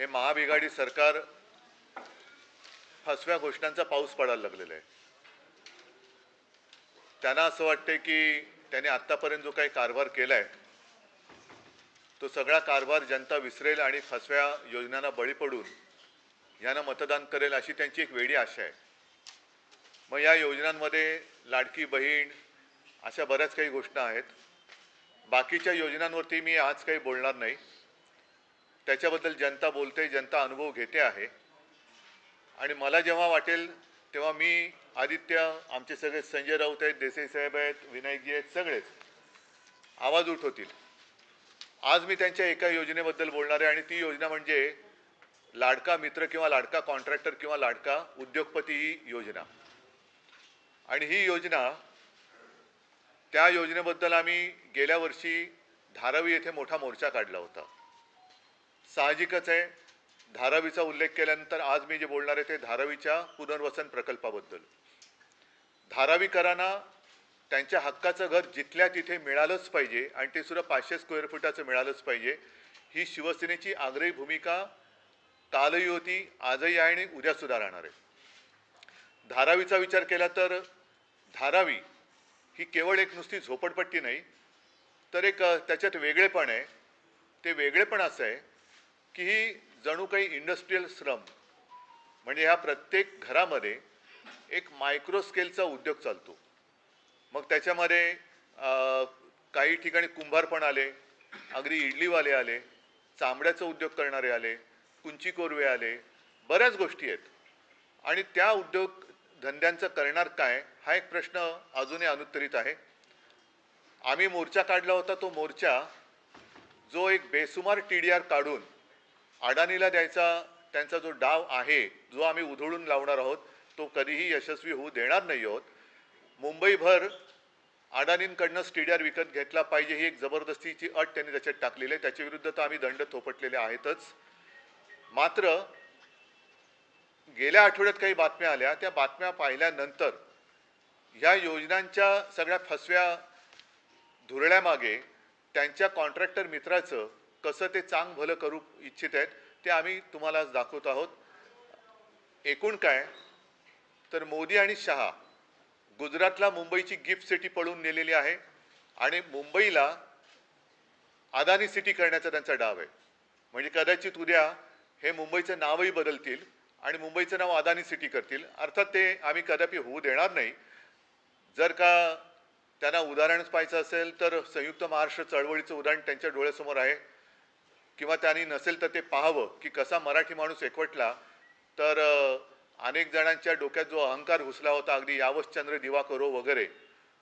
हे महाबिघाडी सरकार फसव्या घोषणांचा पाऊस पडायला लागलेला आहे। त्यांना असं वाटते की त्यांनी आतापर्यंत जो काही कारभार केलाय तो सगळा कारभार जनता विसरेल आणि फसव्या योजनांना बळी पडून यांना मतदान करेल अशी त्यांची एक वेडी आशा आहे। मग या योजनांमध्ये लाडकी बहीण अशा बऱ्याच काही घोषणा आहेत। बाकीच्या योजनांवरती मी आज काही बोलणार नाही, त्याच्याबद्दल जनता बोलते, जनता अनुभव घेते आहे। आणि मला जेव्हा वाटेल तेव्हा मी आदित्य, आमचे सगळे संजय राऊत आहेत, देसाई साहेब आहेत, विनायकजी आहेत, सगळेच आवाज उठवतील। आज मी त्यांच्या एका योजनेबद्दल बोलणार आहे आणि ती योजना म्हणजे लाडका मित्र किंवा लाडका कॉन्ट्रॅक्टर किंवा लाडका उद्योगपती ही योजना। आणि ही योजना, त्या योजनेबद्दल आम्ही गेल्या वर्षी धारावी येथे मोठा मोर्चा काढला होता। साहजिकच आहे, धारावीचा उल्लेख केल्यानंतर आज मी जे बोलणार आहे ते धारावीच्या पुनर्वसन प्रकल्पाबद्दल। धारावीकरांना त्यांच्या हक्काचं घर जिथल्या तिथे मिळालंच पाहिजे आणि ते सुद्धा 500 स्क्वेअर फुटाचं मिळालंच पाहिजे, ही शिवसेनेची आग्रही भूमिका कालही होती, आजही आहे आणि उद्या सुद्धा राहणार आहे। धारावीचा विचार केला तर धारावी ही केवळ एक नुसती झोपडपट्टी नाही, तर एक त्याच्यात वेगळेपण आहे। ते वेगळेपण असं आहे की ही जणू काही इंडस्ट्रियल श्रम, म्हणजे ह्या प्रत्येक घरामध्ये एक मायक्रो स्केलचा उद्योग चालतो। मग त्याच्यामध्ये काही ठिकाणी कुंभार पण आले, अगदी इडलीवाले आले, चामड्याचा उद्योग करणारे आले, कुंची कोरवे आले, बऱ्याच गोष्टी आहेत। आणि त्या उद्योग धंद्यांचं करणार काय हा एक प्रश्न अजूनही अनुत्तरित आहे। आम्ही मोर्चा काढला होता, तो मोर्चा जो एक बेसुमार TDR काढून अडाणीला द्यायचा त्यांचा जो डाव आहे, जो आम्ही उधळून लावणार आहोत, तो कधीही यशस्वी होऊ देणार नाही आहोत। मुंबईभर अडाणींकडनं TDR विकत घेतला पाहिजे ही एक जबरदस्तीची अट त्यांनी त्याच्यात टाकलेली आहे, त्याच्या विरुद्ध तर आम्ही दंड थोपटलेले आहेतच। मात्र गेल्या आठवड्यात काही बातम्या आल्या, त्या बातम्या पाहिल्यानंतर ह्या योजनांच्या सगळ्या फसव्या धुरळ्यामागे त्यांच्या कॉन्ट्रॅक्टर मित्राचं कसं ते चांग भलं करू इच्छित आहेत ते आम्ही तुम्हाला आज दाखवत आहोत। एकूण काय तर मोदी आणि शहा गुजरातला मुंबईची गिफ्ट सिटी पळून नेलेली आहे आणि मुंबईला अदानी सिटी करण्याचा त्यांचा डाव आहे। म्हणजे कदाचित उद्या हे मुंबईचं नावही बदलतील आणि मुंबईचं नाव अदानी सिटी करतील। अर्थात ते आम्ही कदापि होऊ देणार नाही। जर का त्यांना उदाहरणच पाहायचं असेल तर संयुक्त महाराष्ट्र चळवळीचं उदाहरण त्यांच्या डोळ्यासमोर आहे, किंवा त्यांनी नसेल तर ते पाहावं की कसा मराठी माणूस एकवटला तर अनेक जणांच्या डोक्यात जो अहंकार घुसला होता, अगदी यावश्चंद्र दिवाकरो वगैरे,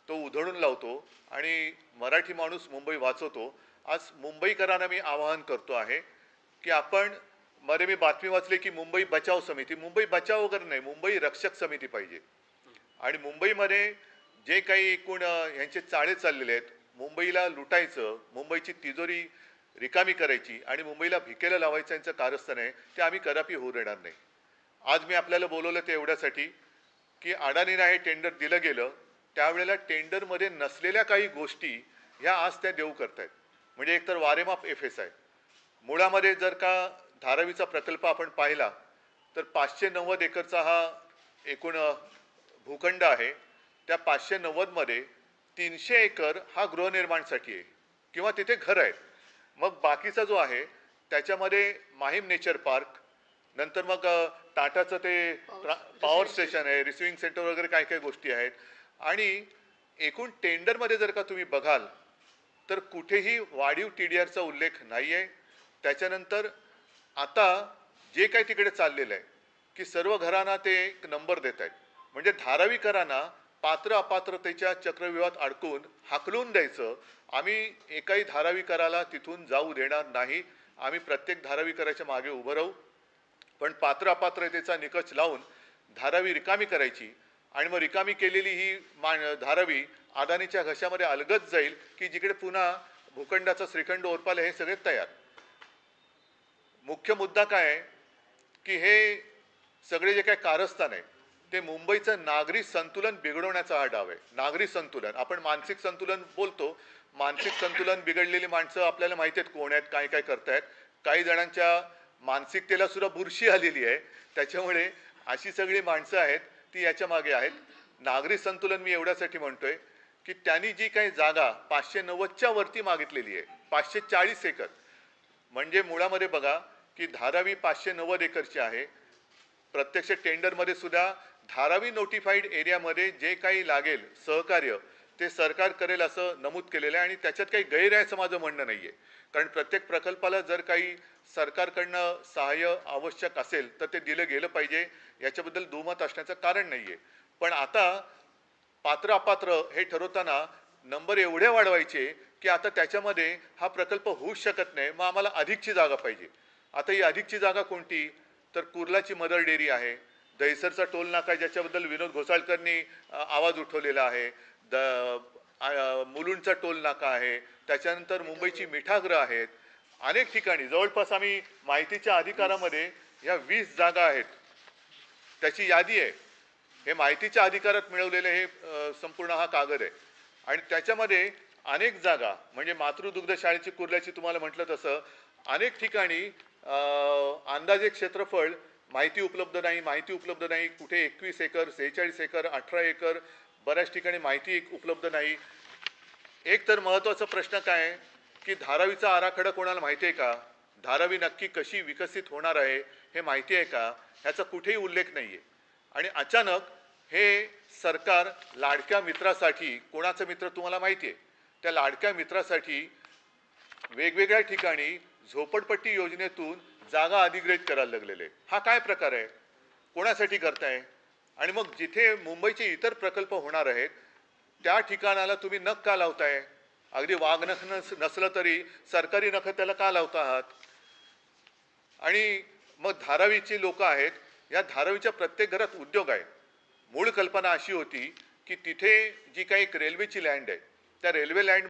तो उधळून लावतो आणि मराठी माणूस मुंबई वाचवतो। आज मुंबईकरांना मी आवाहन करतो आहे की आपण, मध्ये मी बातमी वाचली की मुंबई बचाव समिती, मुंबई बचाव वगैरे नाही, मुंबई रक्षक समिती पाहिजे। आणि मुंबईमध्ये जे काही एकूण यांचे चाळे चाललेले आहेत, मुंबईला लुटायचं, मुंबईची तिजोरी रिकामी करायची आणि मुंबईला भिकेला लावायचं यांचं कारस्थान आहे, ते आम्ही कदापि होऊ देणार नाही। आज मी आपल्याला बोलवलं ते एवढ्यासाठी की अडाणीला हे टेंडर दिलं गेलं, त्यावेळेला टेंडरमध्ये नसलेल्या काही गोष्टी ह्या आज त्या देऊ करतायत। म्हणजे एकतर वारेमाप FSI, मुळामध्ये जर का धारावीचा प्रकल्प आपण पाहिला तर 590 एकरचा हा एकूण भूखंड आहे। त्या 590 मध्ये 300 एकर हा गृहनिर्माणसाठी आहे किंवा तिथे घर आहेत। मग बाकीचा जो आहे त्याच्यामध्ये माहीम नेचर पार्क, नंतर मग टाटाचं ते पॉवर स्टेशन आहे, रिसिव्हिंग सेंटर वगैरे काय काय गोष्टी आहेत। आणि एकूण टेंडरमध्ये जर का तुम्ही बघाल तर कुठेही वाढीव TDRचा उल्लेख नाही आहे। त्याच्यानंतर आता जे काही तिकडे चाललेलं आहे की सर्व घरांना ते एक नंबर देत आहेत, म्हणजे धारावीकरांना पात्र अपात्रतेच्या चक्रव्यूहात अडकून हाकलून द्यायचं। आम्ही एकाही धारावीकराला तिथून जाऊ देणार नाही। आम्ही प्रत्येक धारावीकराच्या मागे उभं राहू, पण पात्र अपात्रतेचा निकष लावून धारावी रिकामी करायची आणि मग रिकामी केलेली ही धारावी अदानीच्या घशामध्ये अलगद जाईल की जिकडे पुन्हा भूखंडाचा श्रीखंड ओरपाले हे सगळे तयार। मुख्य मुद्दा काय आहे की हे सगळे जे काही कारस्थान आहे ते मुंबईचं नागरी संतुलन बिघडवण्याचा हा डाव आहे। नागरी संतुलन, आपण मानसिक संतुलन बोलतो, मानसिक संतुलन बिघडलेली माणसं आपल्याला माहिती आहेत कोण आहेत, काय काय करतायत। काही जणांच्या मानसिकतेला सुद्धा बुरशी आलेली आहे. त्याच्यामुळे अशी सगळी माणसं आहेत ती याच्या मागे आहेत. नागरी संतुलन मी एवढ्यासाठी म्हणतोय की त्यांनी जी काही जागा 590च्या वरती मागितलेली आहे, 540 एकर, म्हणजे मुळामध्ये बघा की धारावी 590 एकरची आहे. प्रत्यक्ष टेंडरमध्ये सुद्धा धारावी नोटिफाईड एरियामध्ये जे काही लागेल सहकार्य ते सरकार करेल असं नमूद केलेलं आहे आणि त्याच्यात काही गैर आहे असं माझं म्हणणं नाही आहे. कारण प्रत्येक प्रकल्पाला जर काही सरकारकडनं सहाय्य आवश्यक असेल तर ते दिलं गेलं पाहिजे, याच्याबद्दल दुमत असण्याचं कारण नाही आहे. पण आता पात्र अपात्र हे ठरवताना नंबर एवढे वाढवायचे की आता त्याच्यामध्ये हा प्रकल्प होऊच शकत नाही, मग आम्हाला अधिकची जागा पाहिजे. आता ही अधिकची जागा कोणती? तर कुर्लाची मदर डेअरी आहे, दहिसरचा टोल नाका ज्याच्याबद्दल विनोद घोसाळकरांनी आवाज उठवलेला आहे, मुलुंडचा टोल नाका आहे, त्याच्यानंतर मुंबईची मिठागृह आहेत. अनेक ठिकाणी जवळपास आम्ही माहितीच्या अधिकारामध्ये ह्या 20 जागा आहेत त्याची यादी आहे. हे माहितीच्या अधिकारात मिळवलेले हे संपूर्ण हा कागद आहे आणि त्याच्यामध्ये अनेक जागा म्हणजे मातृदुग्ध शाळेची कुर्ल्याची तुम्हाला म्हटलं तसं अनेक ठिकाणी अंदाजे क्षेत्रफळ माहिती उपलब्ध नाही, कुठे 21 एकर, 46 एकर, 18 एकर, बऱ्याच ठिकाणी माहिती उपलब्ध नाही. एक तर महत्त्वाचा प्रश्न काय आहे की धारावीचा आराखडा कोणाला माहिती आहे का? धारावी नक्की कशी विकसित होणार आहे हे माहिती आहे का? ह्याचा कुठेही उल्लेख नाही आहे. आणि अचानक हे सरकार लाडक्या मित्रासाठी, कोणाचा मित्र तुम्हाला माहिती आहे, त्या लाडक्या मित्रासाठी वेगवेगळ्या ठिकाणी झोपडपट्टी योजनेतून जागा अधिग्रहित करायला लागलेले. हा काय प्रकार आहे? कोणासाठी करताय? आणि मग जिथे मुंबईचे इतर प्रकल्प होणार आहेत त्या ठिकाणाला तुम्ही नख का लावताय? अगदी वाघ नख नसलं तरी सरकारी नख त्याला का लावता आहात? आणि मग धारावीची लोक आहेत, या धारावीच्या प्रत्येक घरात उद्योग आहे. मूळ कल्पना अशी होती की तिथे जी काही एक रेल्वेची लँड आहे त्या रेल्वे लँड